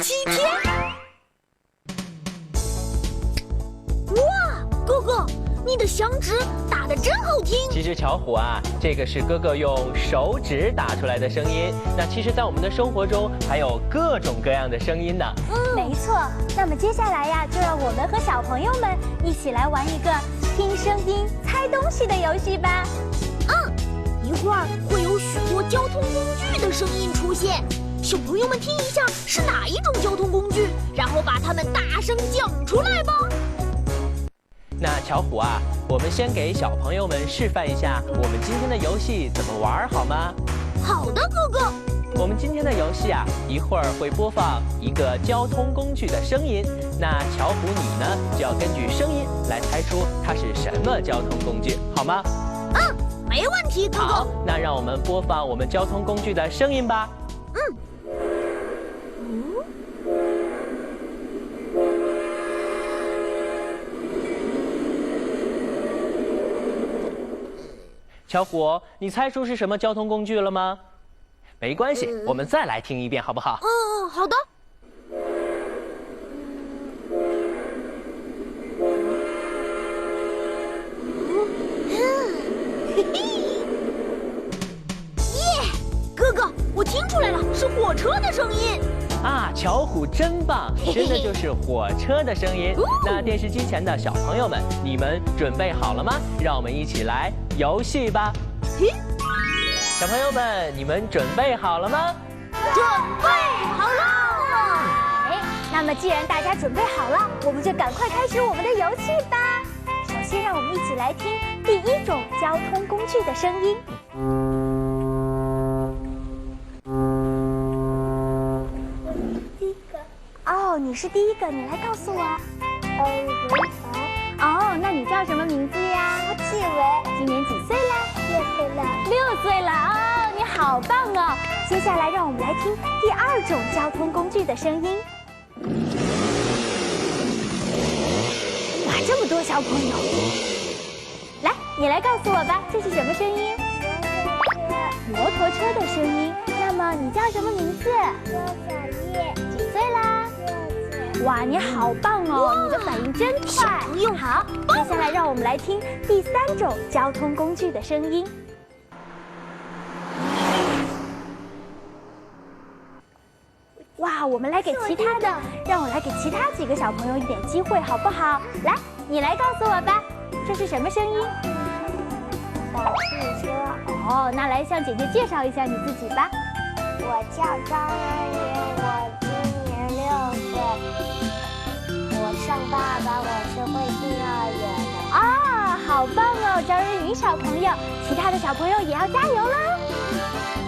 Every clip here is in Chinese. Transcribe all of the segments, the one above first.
7天。哇，哥哥，你的响指打得真好听。其实巧虎啊，这个是哥哥用手指打出来的声音。那其实，在我们的生活中还有各种各样的声音呢。没错。那么接下来呀，就让我们和小朋友们一起来玩一个听声音猜东西的游戏吧。一会儿会有许多交通工具的声音出现，小朋友们听一下是哪一种交通工具，然后把它们大声讲出来吧。那巧虎啊，我们先给小朋友们示范一下我们今天的游戏怎么玩，好吗？好的，哥哥。我们今天的游戏啊，一会儿会播放一个交通工具的声音。那巧虎你呢，就要根据声音来猜出它是什么交通工具，好吗？没问题，哥哥。好，那让我们播放我们交通工具的声音吧。巧虎，你猜出是什么交通工具了吗？没关系，我们再来听一遍，好不好？好的。哥哥，我听出来了，是火车的声音。啊，巧虎真棒，真的就是火车的声音。那电视机前的小朋友们，你们准备好了吗？让我们一起来游戏吧。小朋友们，你们准备好了吗？准备好了。那么既然大家准备好了，我们就赶快开始我们的游戏吧。首先，让我们一起来听第一种交通工具的声音。你是第一个，你来告诉我。那你叫什么名字呀？纪维，今年几岁了6岁了。6岁了你好棒哦！接下来让我们来听第二种交通工具的声音。哇，这么多小朋友！来，你来告诉我吧，这是什么声音？摩托车的声音。那么你叫什么名字？周小叶。几岁啦6岁。哇，你好棒哦！你的反应真快。好，接下来让我们来听第3种交通工具的声音。哇，我们来给其他的，让我来给其他几个小朋友一点机会，好不好？来，你来告诉我吧，这是什么声音？小汽车。那来向姐姐介绍一下你自己吧。我叫张恩云，我今年6岁。我上8班，我是会进幼儿园的。好棒哦，张仁云小朋友，其他的小朋友也要加油啦！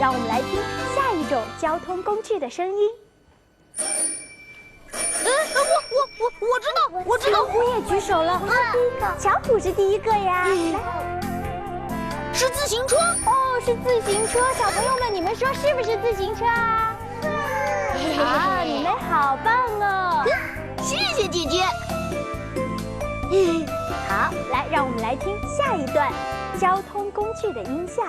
让我们来听下一种交通工具的声音。我知道，巧虎也举手了。巧虎是第一个呀。是自行车。是自行车。小朋友们，你们说是不是自行车啊？你们好棒哦！谢谢姐姐。好，来，让我们来听下一段交通工具的音效。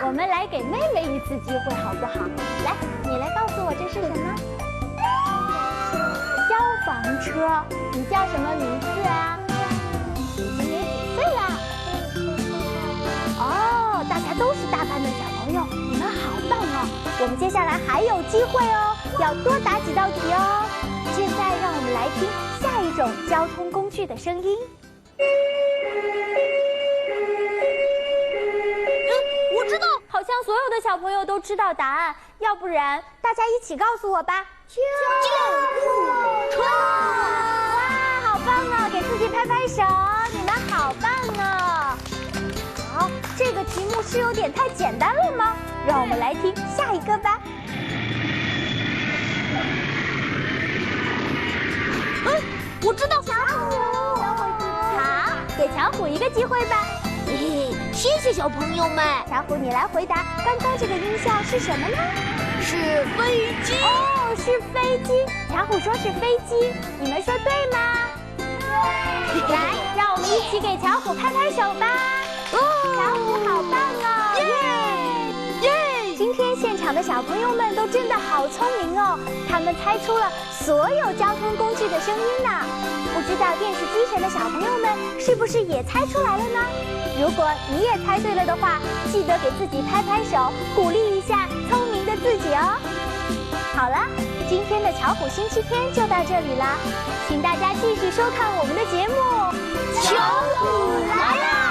我们来给妹妹一次机会，好不好？来，你来告诉我这是什么？消防车。你叫什么名字啊？你今年几岁了？大家都是大班的小朋友，你们好棒哦！我们接下来还有机会哦，要多答几道题哦。现在让我们来听下一种交通工具的声音。我知道，好像所有的小朋友都知道答案，要不然大家一起告诉我吧。救护车！哇，好棒哦！给自己拍拍手，你们好棒哦！好，这个题目是有点太简单了吗？让我们来听下一个吧。我知道，巧虎。好，给巧虎一个机会吧。谢谢小朋友们。巧虎，你来回答，刚刚这个音效是什么呢？是飞机。是飞机。巧虎说是飞机，你们说对吗？对。来，让我们一起给巧虎拍拍手吧。巧虎好棒哦！耶！今天现场的小朋友们都真的好聪明哦，他们猜出了所有交通工具的声音呢。不知道电视机前的小朋友们是不是也猜出来了呢？如果你也猜对了的话，记得给自己拍拍手，鼓励一下聪明的自己哦。好了，今天的巧虎星期天就到这里啦，请大家继续收看我们的节目《巧虎来啦》。